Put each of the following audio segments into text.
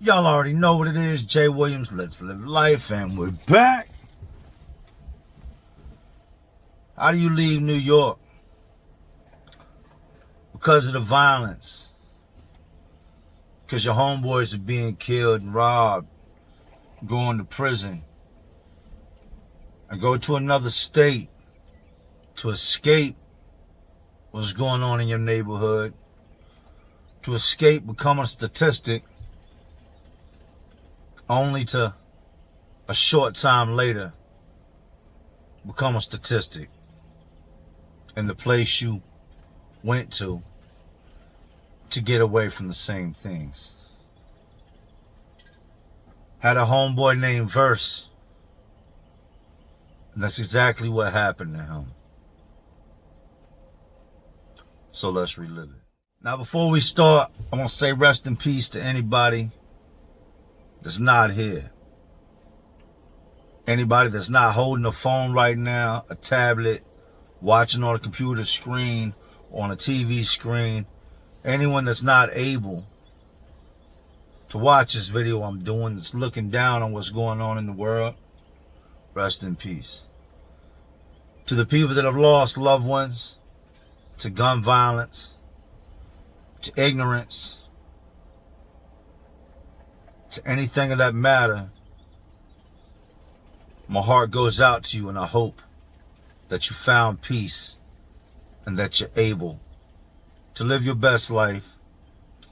Y'all already know what it is. Jay Williams, Let's Live Life, and we're back. How do you leave New York? Because of the violence. Because your homeboys are being killed and robbed, going to prison. And go to another state to escape what's going on in your neighborhood. To escape becoming a statistic, only to a short time later become a statistic in the place you went to get away from the same things. Had a homeboy named Verse, and that's exactly what happened to him. So let's relive it. Now before we start, I want to say rest in peace to anybody that's not here. Anybody that's not holding a phone right now, a tablet, watching on a computer screen, on a TV screen. Anyone that's not able to watch this video I'm doing, that's looking down on what's going on in the world, rest in peace. To the people that have lost loved ones, to gun violence, to ignorance, to anything of that matter, my heart goes out to you, and I hope that you found peace and that you're able to live your best life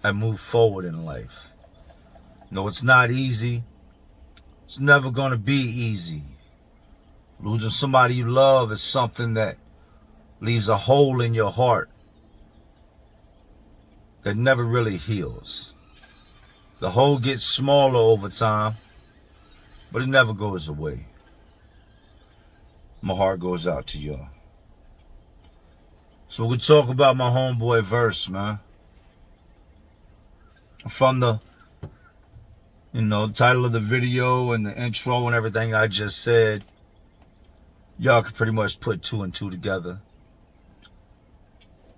and move forward in life. No, it's not easy. It's never going to be easy. Losing somebody you love is something that leaves a hole in your heart that never really heals. The hole gets smaller over time, but it never goes away. My heart goes out to y'all. So we talk about my homeboy Verse, man. From the, the title of the video and the intro and everything I just said, y'all could pretty much put two and two together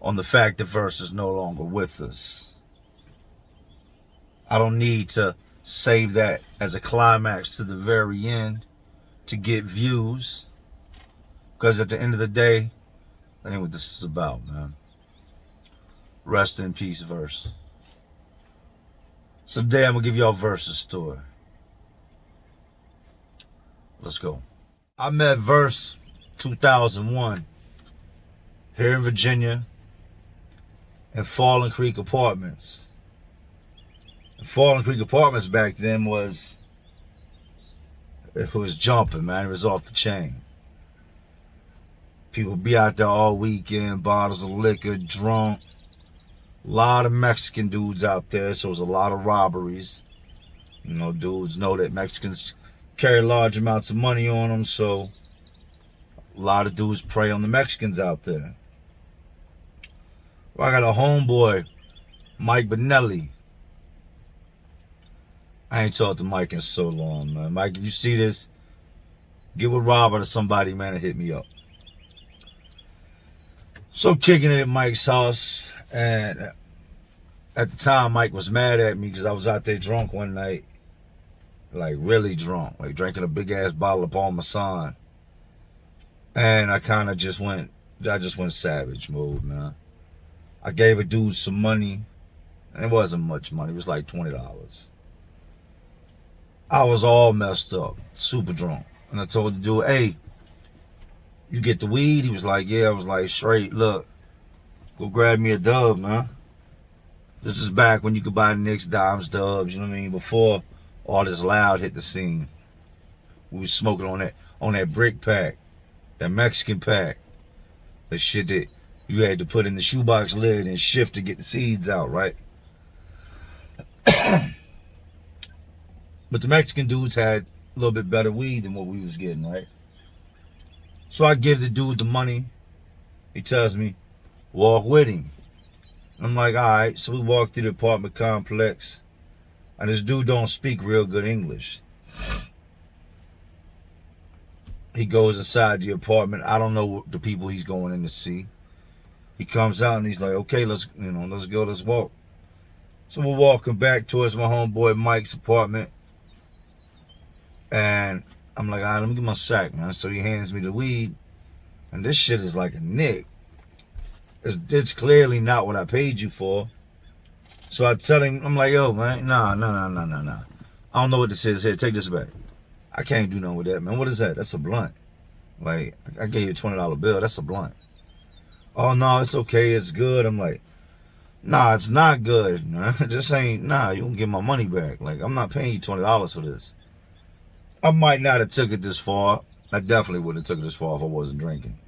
on the fact that Verse is no longer with us. I don't need to save that as a climax to the very end to get views, because at the end of the day, that ain't what this is about, man. Rest in peace, Verse. So today I'm gonna give y'all Verse's story. Let's go. I met Verse 2001 here in Virginia in Fallen Creek Apartments. And Fallen Creek Apartments back then was jumping, man. It was off the chain. People be out there all weekend, bottles of liquor, drunk. A lot of Mexican dudes out there, so it was a lot of robberies. Dudes know that Mexicans carry large amounts of money on them, so a lot of dudes prey on the Mexicans out there. Well, I got a homeboy, Mike Benelli. I ain't talked to Mike in so long, man. Mike, if you see this, give a Robert or somebody, man, and hit me up. So kicking it at Mike's house, and at the time Mike was mad at me because I was out there drunk one night, like really drunk, like drinking a big ass bottle of Parmesan, and I just went savage mode, man. I gave a dude some money, and it wasn't much money, it was like $20. I was all messed up, super drunk, and I told the dude, hey, you get the weed? He was like, yeah. I was like, straight, look, go grab me a dub, man. This is back when you could buy Nicks, dimes, dubs, you know what I mean? Before all this loud hit the scene. We was smoking on that brick pack, that Mexican pack, the shit that you had to put in the shoebox lid and shift to get the seeds out, right? But the Mexican dudes had a little bit better weed than what we was getting, right? So I give the dude the money. He tells me, walk with him. I'm like, all right. So we walk through the apartment complex, and this dude don't speak real good English. He goes inside the apartment. I don't know the people he's going in to see. He comes out and he's like, okay, let's go, let's walk. So we're walking back towards my homeboy Mike's apartment. And I'm like, all right, let me get my sack, man. So he hands me the weed. And this shit is like a nick. It's clearly not what I paid you for. So I tell him, I'm like, yo, man, nah. I don't know what this is. Here, take this back. I can't do nothing with that, man. What is that? That's a blunt. Like, I gave you a $20 bill. That's a blunt. Oh, no, it's okay. It's good. I'm like, nah, it's not good, man. This ain't, nah, you can get my money back. Like, I'm not paying you $20 for this. I might not have took it this far. I definitely wouldn't have took it this far if I wasn't drinking.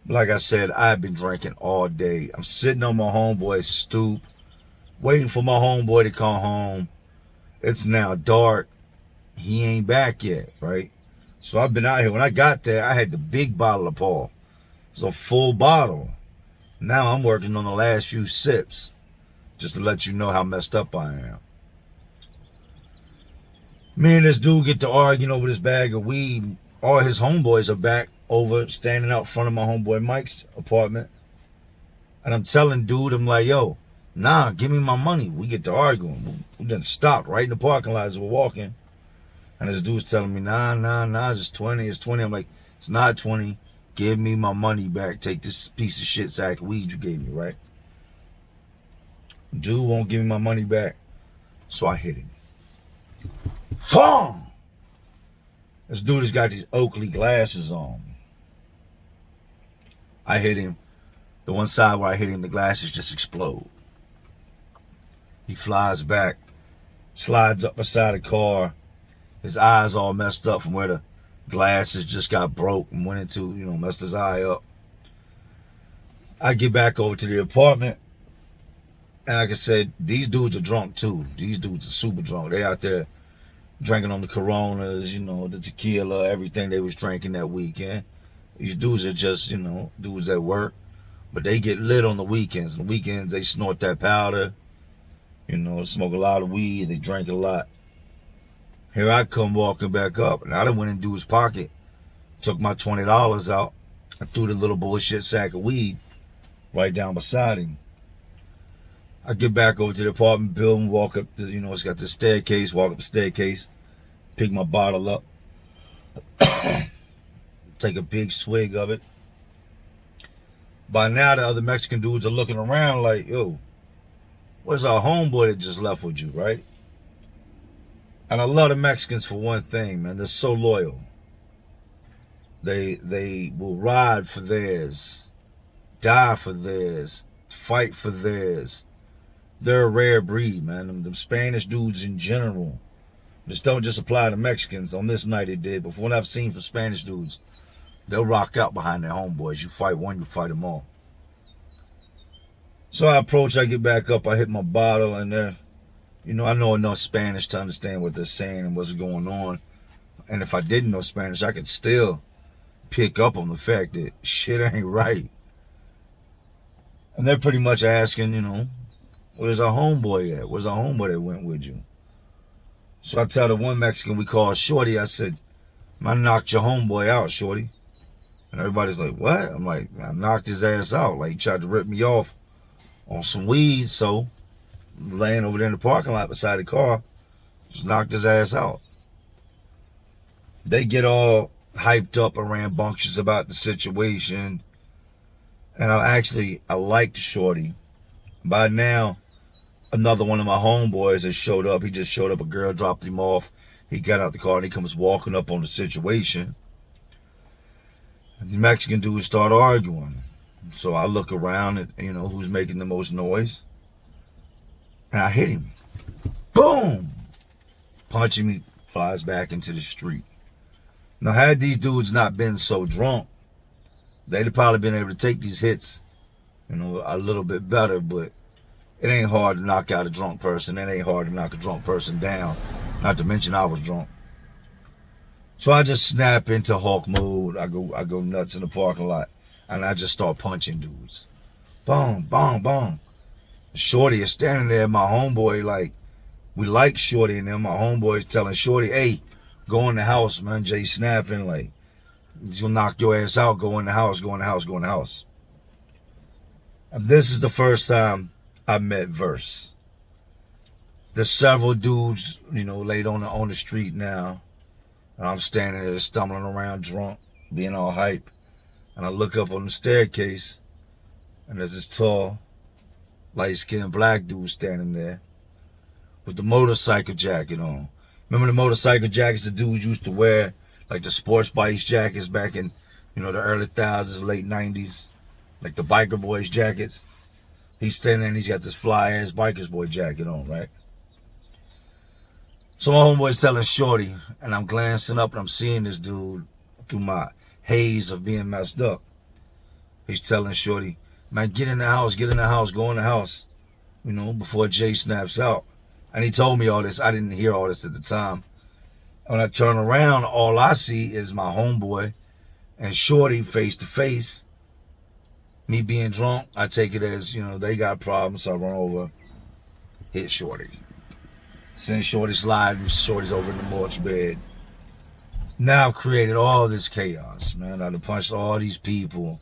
Like I said, I've been drinking all day. I'm sitting on my homeboy's stoop, waiting for my homeboy to come home. It's now dark. He ain't back yet, right? So I've been out here. When I got there, I had the big bottle of Paul. It was a full bottle. Now I'm working on the last few sips, just to let you know how messed up I am. Me and this dude get to arguing over this bag of weed. All his homeboys are back over, standing out front of my homeboy Mike's apartment. And I'm telling dude, I'm like, yo, nah, give me my money. We get to arguing. We done stopped right in the parking lot as we're walking. And this dude's telling me, nah, it's 20, it's 20. I'm like, it's not 20. Give me my money back. Take this piece of shit sack of weed you gave me, right? Dude won't give me my money back. So I hit him. Phone! This dude has got these Oakley glasses on. I hit him. The one side where I hit him, the glasses just explode. He flies back, slides up beside the car. His eyes all messed up from where the glasses just got broke and went into, messed his eye up. I get back over to the apartment. And like I said, these dudes are drunk too. These dudes are super drunk. They out there drinking on the Coronas, the tequila, everything they was drinking that weekend. These dudes are just, dudes that work. But they get lit on the weekends. On the weekends, they snort that powder, smoke a lot of weed, they drink a lot. Here I come walking back up, and I done went into his pocket, took my $20 out, I threw the little bullshit sack of weed right down beside him. I get back over to the apartment building, walk up, it's got the staircase, walk up the staircase, pick my bottle up, take a big swig of it. By now, the other Mexican dudes are looking around like, yo, where's our homeboy that just left with you, right? And I love the Mexicans for one thing, man. They're so loyal. They will ride for theirs, die for theirs, fight for theirs. They're a rare breed, man. Them Spanish dudes in general. This don't just apply to Mexicans. On this night it did. But from what I've seen from Spanish dudes, they'll rock out behind their homeboys. You fight one, you fight them all. So I get back up, I hit my bottle, and I know enough Spanish to understand what they're saying and what's going on. And if I didn't know Spanish, I could still pick up on the fact that shit ain't right. And they're pretty much asking, where's our homeboy at? Where's our homeboy that went with you? So I tell the one Mexican we call Shorty, I said, I knocked your homeboy out, Shorty. And everybody's like, what? I'm like, I knocked his ass out. Like, he tried to rip me off on some weed, so laying over there in the parking lot beside the car, just knocked his ass out. They get all hyped up and rambunctious about the situation. And I liked Shorty. By now, another one of my homeboys has showed up. He just showed up. A girl dropped him off. He got out the car and he comes walking up on the situation. And the Mexican dudes start arguing. So I look around at, who's making the most noise. And I hit him. Boom! Punching me, flies back into the street. Now, had these dudes not been so drunk, they'd have probably been able to take these hits, a little bit better, but it ain't hard to knock out a drunk person. It ain't hard to knock a drunk person down. Not to mention I was drunk. So I just snap into Hulk mode. I go nuts in the parking lot. And I just start punching dudes. Boom, boom, boom. Shorty is standing there, my homeboy, like, we like Shorty, and then my homeboy is telling Shorty, hey, go in the house, man. Jay snapping, like, he's gonna knock your ass out. Go in the house, go in the house, go in the house. And this is the first time I met Verse. There's several dudes, you know, laid on the street now. And I'm standing there stumbling around drunk, being all hype. And I look up on the staircase, and there's this tall, light-skinned black dude standing there with the motorcycle jacket on. Remember the motorcycle jackets the dudes used to wear, like the sports bikes jackets back in, you know, the early 2000s, late 90s, like the biker boys jackets. He's standing there and he's got this fly-ass biker's boy jacket on, right? So my homeboy's telling Shorty, and I'm glancing up and I'm seeing this dude through my haze of being messed up. He's telling Shorty, man, get in the house, go in the house, you know, before Jay snaps out. And he told me all this. I didn't hear all this at the time. When I turn around, all I see is my homeboy and Shorty face to face. Me being drunk, I take it as, you know, they got problems, so I run over, hit Shorty. Send Shorty sliding, Shorty's over in the morgue bed. Now I've created all this chaos, man. I've punched all these people.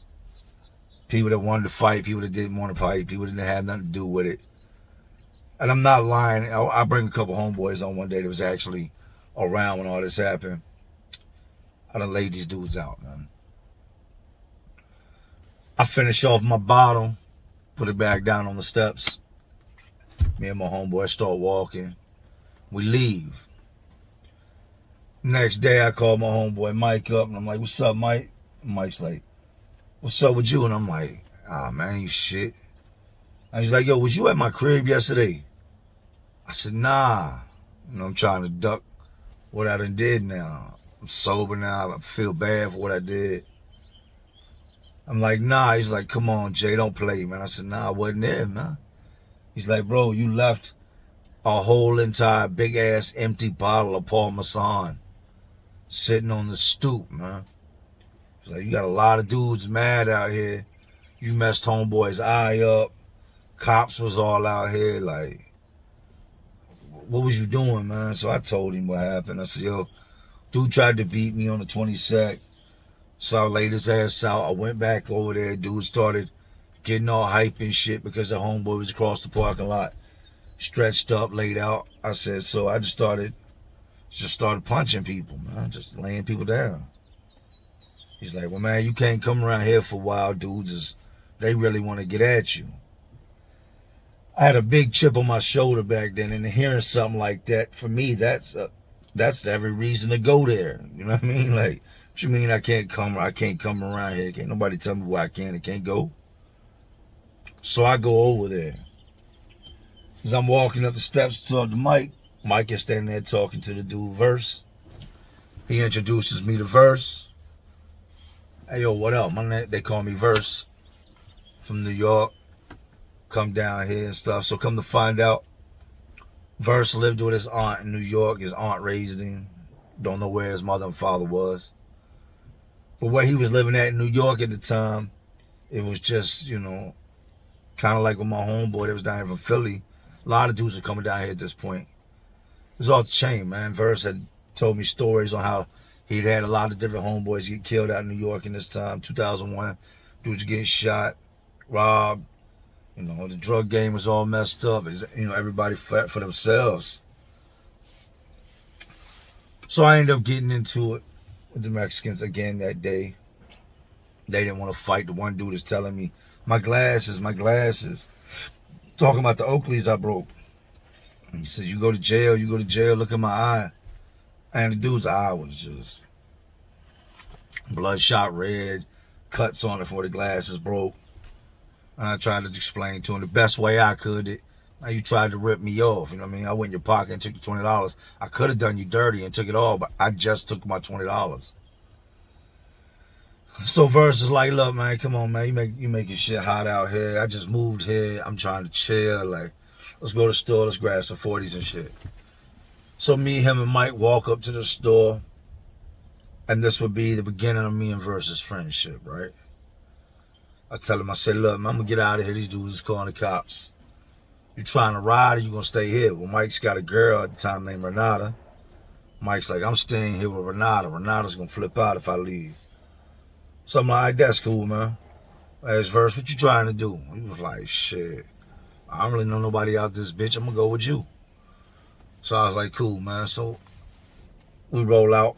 People that wanted to fight, people that didn't want to fight, people that didn't have nothing to do with it. And I'm not lying. I bring a couple homeboys on one day that was actually around when all this happened. I done laid these dudes out, man. I finish off my bottle, put it back down on the steps. Me and my homeboy start walking. We leave. Next day, I call my homeboy Mike up, and I'm like, what's up, Mike? And Mike's like, what's up with you? And I'm like, ah, man, you shit. And he's like, yo, was you at my crib yesterday? I said, nah. You know, I'm trying to duck what I done did now. I'm sober now. I feel bad for what I did. I'm like, nah. He's like, come on, Jay, don't play, man. I said, nah, I wasn't there, man. He's like, bro, you left a whole entire big-ass empty bottle of Parmesan sitting on the stoop, man. He's like, you got a lot of dudes mad out here. You messed homeboy's eye up. Cops was all out here, like, what was you doing, man? So I told him what happened. I said, yo, dude tried to beat me on the 22nd. So I laid his ass out. I went back over there. Dude started getting all hype and shit because the homeboy was across the parking lot, stretched up, laid out. I said, so I just started punching people, man, just laying people down. He's like, well, man, you can't come around here for wild dudes. They really want to get at you. I had a big chip on my shoulder back then, and hearing something like that, for me, that's every reason to go there. You know what I mean? Like, what you mean I can't come around here? Can't nobody tell me where I can and can't go? So I go over there. As I'm walking up the steps toward the mic, Mike is standing there talking to the dude Verse. He introduces me to Verse. Hey, yo, what up? My name, they call me Verse, from New York. Come down here and stuff. So come to find out, Verse lived with his aunt in New York. His aunt raised him. Don't know where his mother and father was. But where he was living at in New York at the time, it was just, you know, kind of like with my homeboy that was down here from Philly. A lot of dudes are coming down here at this point. It was off the chain, man. Verse had told me stories on how he'd had a lot of different homeboys get killed out in New York in this time, 2001. Dudes getting shot, robbed. You know, the drug game was all messed up. It's, you know, everybody fought for themselves. So I ended up getting into it with the Mexicans again that day. They didn't want to fight. The one dude is telling me, my glasses. Talking about the Oakleys I broke. He said, you go to jail, look at my eye. And the dude's eye was just bloodshot red, cuts on it before the glasses broke. And I tried to explain to him the best way I could. Now you tried to rip me off, you know what I mean? I went in your pocket and took the $20. I could have done you dirty and took it all, but I just took my $20. So Verse is like, look, man, come on, man, you making shit hot out here. I just moved here. I'm trying to chill. Like, let's go to the store. Let's grab some 40s and shit. So me, him, and Mike walk up to the store, and this would be the beginning of me and Verse's friendship, right? I tell him, I say, look, man, I'm gonna get out of here. These dudes is calling the cops. You trying to ride or you gonna stay here? Well, Mike's got a girl at the time named Renata. Mike's like, I'm staying here with Renata. Renata's gonna flip out if I leave. So I'm like, that's cool, man. I asked Verse, what you trying to do? He was like, shit. I don't really know nobody out this bitch. I'm gonna go with you. So I was like, cool, man. So we roll out.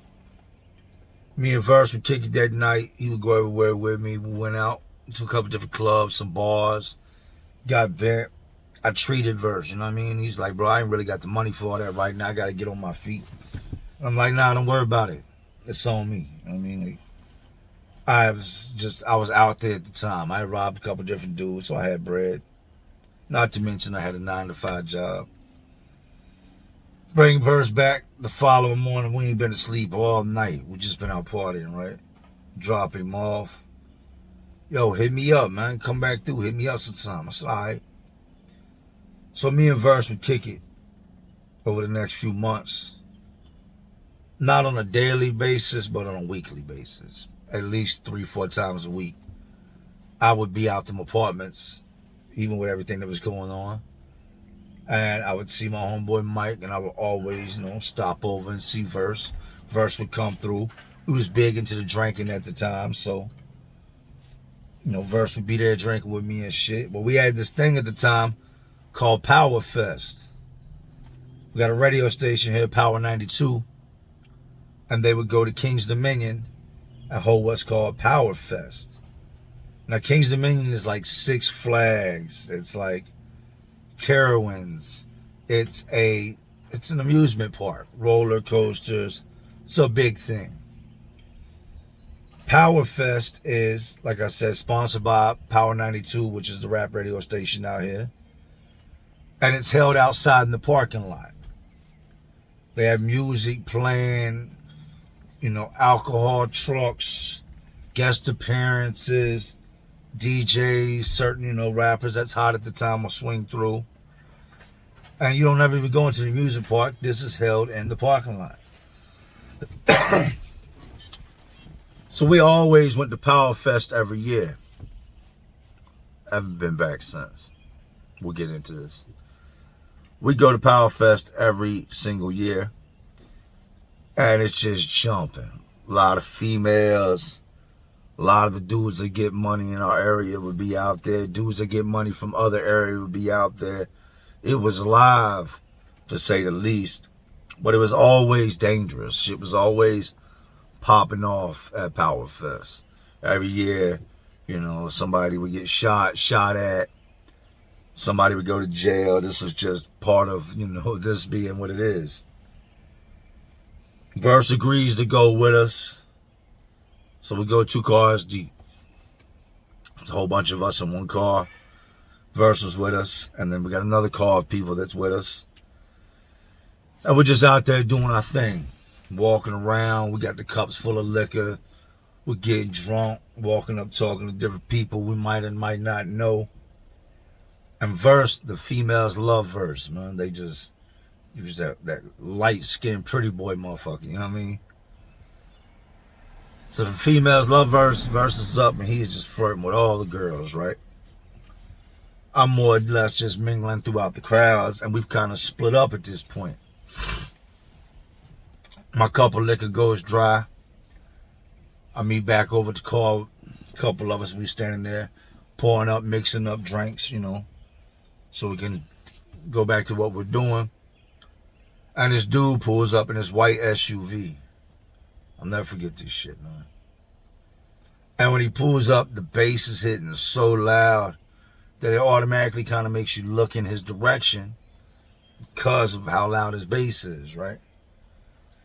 Me and Verse would kick it that night. He would go everywhere with me. We went out to a couple different clubs, some bars, got bent. I treated Verse, you know what I mean? He's like, bro, I ain't really got the money for all that right now. I gotta get on my feet. I'm like, nah, don't worry about it. It's on me. You know what I mean? Like, I was out there at the time. I had robbed a couple different dudes, so I had bread. Not to mention I had a 9-to-5 job. Bring Verse back the following morning. We ain't been asleep all night. We just been out partying, right? Drop him off. Yo, hit me up, man. Come back through. Hit me up sometime. I said, all right. So me and Verse would kick it over the next few months. Not on a daily basis, but on a weekly basis. At least 3-4 times a week. I would be out them apartments, even with everything that was going on. And I would see my homeboy Mike, and I would always, stop over and see Verse. Verse would come through. He was big into the drinking at the time, so, Verse would be there drinking with me and shit. But we had this thing at the time called Power Fest. We got a radio station here, Power 92, and they would go to King's Dominion and hold what's called Power Fest. Now, King's Dominion is like Six Flags. It's like Carowinds. It's an amusement park. Roller coasters. It's a big thing. Power Fest is, like I said, sponsored by Power 92, which is the rap radio station out here. And it's held outside in the parking lot. They have music playing, alcohol trucks, guest appearances, DJs, certain, rappers that's hot at the time will swing through. And you don't ever even go into the music park. This is held in the parking lot. So we always went to Power Fest every year. Haven't been back since. We'll get into this. We go to Power Fest every single year. And it's just jumping. A lot of females. A lot of the dudes that get money in our area would be out there. Dudes that get money from other areas would be out there. It was live, to say the least. But it was always dangerous. Shit was always popping off at Power Fest. Every year, somebody would get shot at. Somebody would go to jail. This was just part of, this being what it is. Verse agrees to go with us. So we go 2 cars deep. It's a whole bunch of us in one car. Verse was with us. And then we got another car of people that's with us. And we're just out there doing our thing. Walking around. We got the cups full of liquor. We're getting drunk. Walking up, talking to different people we might and might not know. And Verse, the females love Verse, man. He was that light-skinned, pretty boy motherfucker, you know what I mean? So the females love Verse. Verse is up, and he is just flirting with all the girls, right? I'm more or less just mingling throughout the crowds, and we've kind of split up at this point. My cup of liquor goes dry. I meet back over to call a couple of us. We standing there, pouring up, mixing up drinks, so we can go back to what we're doing. And this dude pulls up in his white SUV. I'll never forget this shit, man. And when he pulls up, the bass is hitting so loud that it automatically kind of makes you look in his direction because of how loud his bass is, right?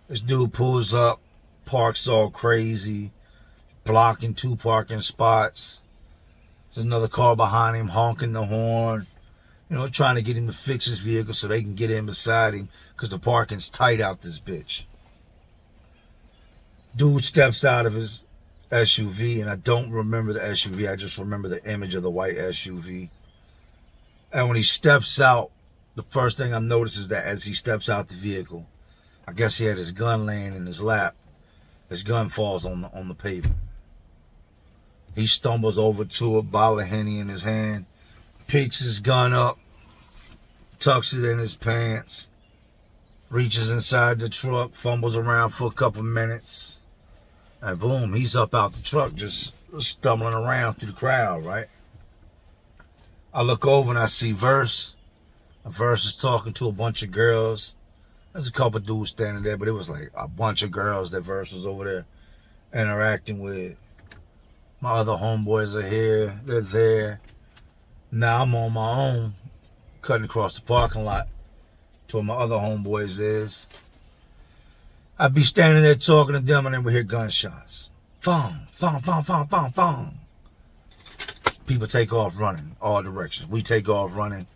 This dude pulls up, parks all crazy, blocking 2 parking spots. There's another car behind him honking the horn, trying to get him to fix his vehicle so they can get in beside him because the parking's tight out this bitch. Dude steps out of his SUV, and I don't remember the SUV. I just remember the image of the white SUV. And when he steps out, the first thing I notice is that as he steps out the vehicle, I guess he had his gun laying in his lap. His gun falls on the pavement. He stumbles over to a bottle of Henny in his hand, picks his gun up, tucks it in his pants, reaches inside the truck, fumbles around for a couple minutes, and boom, he's up out the truck just stumbling around through the crowd, right? I look over and I see Verse. Verse is talking to a bunch of girls. There's a couple dudes standing there, but it was like a bunch of girls that Verse was over there interacting with. My other homeboys are here. They're there. Now I'm on my own, cutting across the parking lot to where my other homeboys is. I'd be standing there talking to them, and then we hear gunshots. Fong, fong, fong, fong, fong, fong. People take off running all directions. We take off running.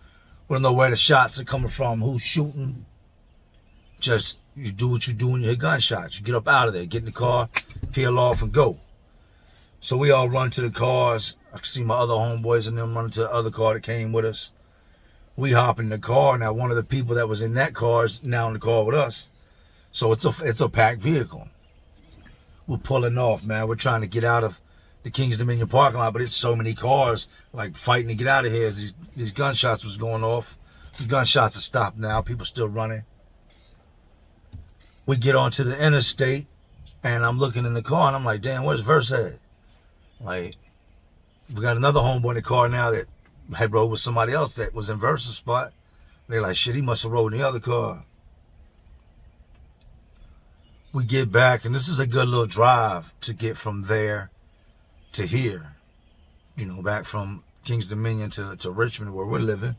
We don't know where the shots are coming from, who's shooting. Just, you do what you do when you hear gunshots. You get up out of there, get in the car, peel off, and go. So we all run to the cars. I see my other homeboys and them running to the other car that came with us. We hop in the car. Now, one of the people that was in that car is now in the car with us. So it's a packed vehicle. We're pulling off, man. We're trying to get out of the Kings Dominion parking lot, but it's so many cars like fighting to get out of here as these gunshots was going off. The gunshots are stopped now. People still running. We get onto the interstate, and I'm looking in the car, and I'm like, damn, where's Verse at? Like, we got another homeboy in the car now that had rode with somebody else that was in Verse's spot. They're like, shit, he must have rode in the other car. We get back, and this is a good little drive to get from there to here. You know, back from Kings Dominion to Richmond, where we're living.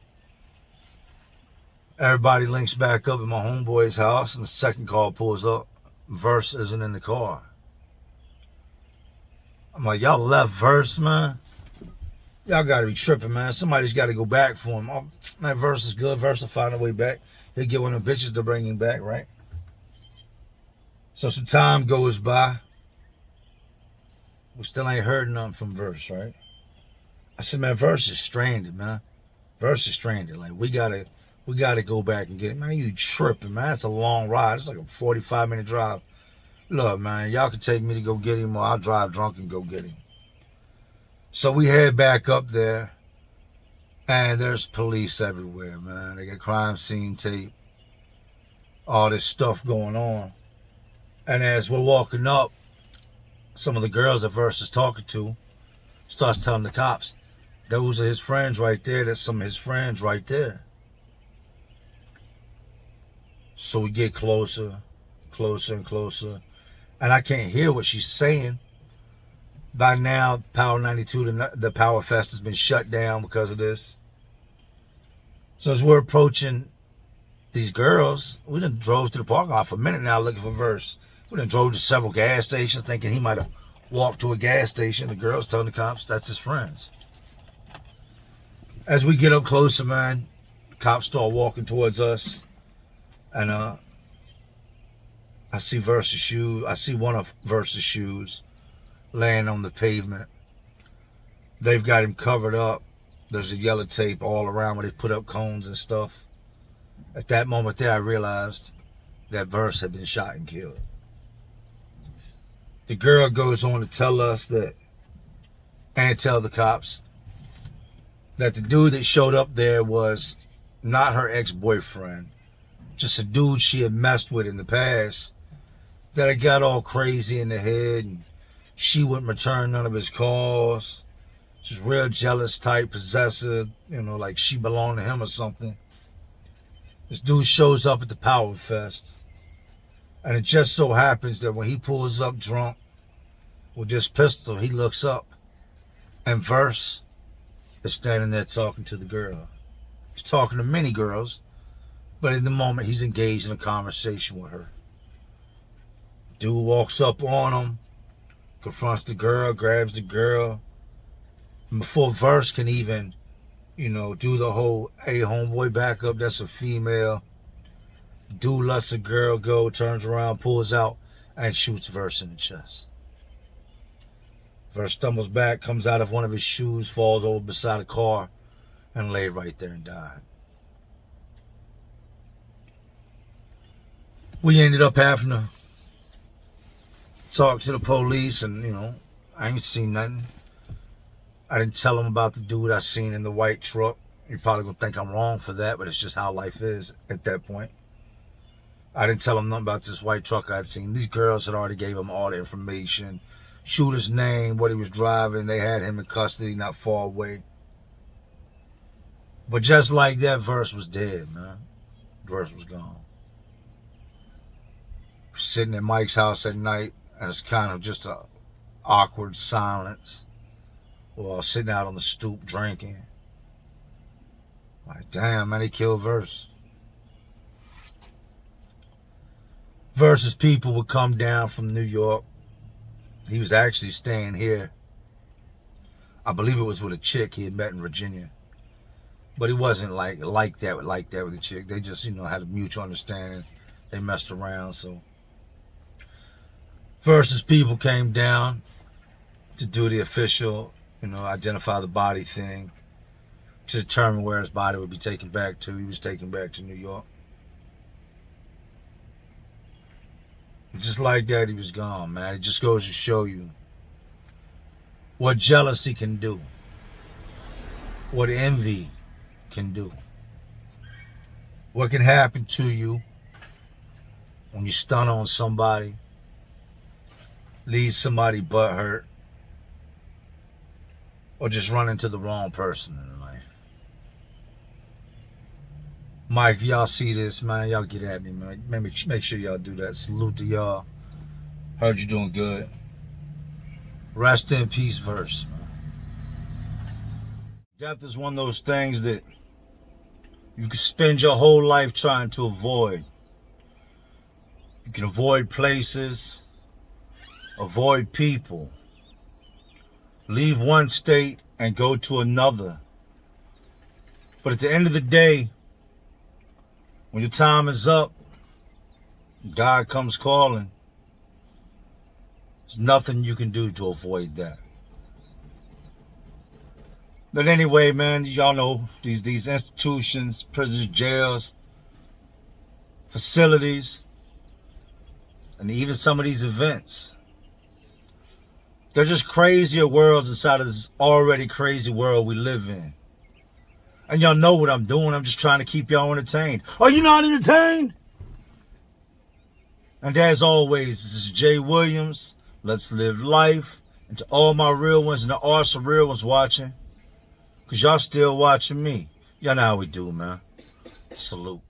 Everybody links back up at my homeboy's house, and the second car pulls up. Verse isn't in the car. I'm like, y'all left Verse, man? Y'all got to be tripping, man. Somebody's got to go back for him. Oh, man, Verse is good. Verse will find a way back. He'll get one of the bitches to bring him back, right? So some time goes by. We still ain't heard nothing from Verse, right? I said, man, Verse is stranded, man. Verse is stranded. Like, we gotta go back and get him. Man, you tripping, man. It's a long ride. It's like a 45-minute drive. Look, man, y'all can take me to go get him, or I'll drive drunk and go get him. So we head back up there, and there's police everywhere, man. They got crime scene tape, all this stuff going on. And as we're walking up, some of the girls that Verse is talking to starts telling the cops, those are his friends right there. That's some of his friends right there. So we get closer, closer and closer. And I can't hear what she's saying. By now, Power 92, the Power Fest has been shut down because of this. So as we're approaching these girls, we done drove to the parking lot for a minute now looking for Verse. We done drove to several gas stations thinking he might have walked to a gas station. The girls telling the cops that's his friends. As we get up closer, man, cops start walking towards us. And I see Verse's shoes. I see one of Verse's shoes laying on the pavement. They've got him covered up. There's a yellow tape all around where they put up cones and stuff. At that moment there, I realized that Verse had been shot and killed. The girl goes on to tell us that, and tell the cops, that the dude that showed up there was not her ex-boyfriend, just a dude she had messed with in the past, that had got all crazy in the head, and she wouldn't return none of his calls. She's real jealous type, possessive, you know, like she belonged to him or something. This dude shows up at the Power Fest, and it just so happens that when he pulls up drunk with this pistol, he looks up, and Verse is standing there talking to the girl. He's talking to many girls, but in the moment, he's engaged in a conversation with her. Dude walks up on him, confronts the girl, grabs the girl. And before Verse can even, you know, do the whole, hey, homeboy, back up, that's a female. Dude lets the girl go, turns around, pulls out, and shoots Verse in the chest. Verse stumbles back, comes out of one of his shoes, falls over beside a car, and laid right there and died. We ended up having to talk to the police, and, you know, I ain't seen nothing. I didn't tell them about the dude I seen in the white truck. You're probably going to think I'm wrong for that, but it's just how life is at that point. I didn't tell them nothing about this white truck I'd seen. These girls had already gave him all the information. Shooter's name, what he was driving. They had him in custody not far away. But just like that, verse was dead, man. Verse was gone. Sitting at Mike's house at night, and it's kind of just a awkward silence. Or sitting out on the stoop drinking. Like, damn, man, he killed Verse. Verse's people would come down from New York. He was actually staying here. I believe it was with a chick he had met in Virginia. But he wasn't like that with the chick. They just, had a mutual understanding. They messed around, so. Verse's people came down to do the official, identify the body thing, to determine where his body would be taken back to. He was taken back to New York. Just like that, he was gone, man. It just goes to show you what jealousy can do, what envy can do, what can happen to you when you stun on somebody, leave somebody butthurt, or just run into the wrong person in life. Mike, if y'all see this, man, y'all get at me, man. Make sure y'all do that. Salute to y'all. Heard you doing good. Rest in peace, Verse, man. Death is one of those things that you can spend your whole life trying to avoid. You can avoid places, avoid people, leave one state and go to another. But at the end of the day, when your time is up, God comes calling. There's nothing you can do to avoid that. But anyway, man, y'all know these institutions, prisons, jails, facilities, and even some of these events, they're just crazier worlds inside of this already crazy world we live in. And y'all know what I'm doing. I'm just trying to keep y'all entertained. Are you not entertained? And as always, this is Jay Williams. Let's live life. And to all my real ones and the awesome real ones watching, because y'all still watching me. Y'all know how we do, man. Salute.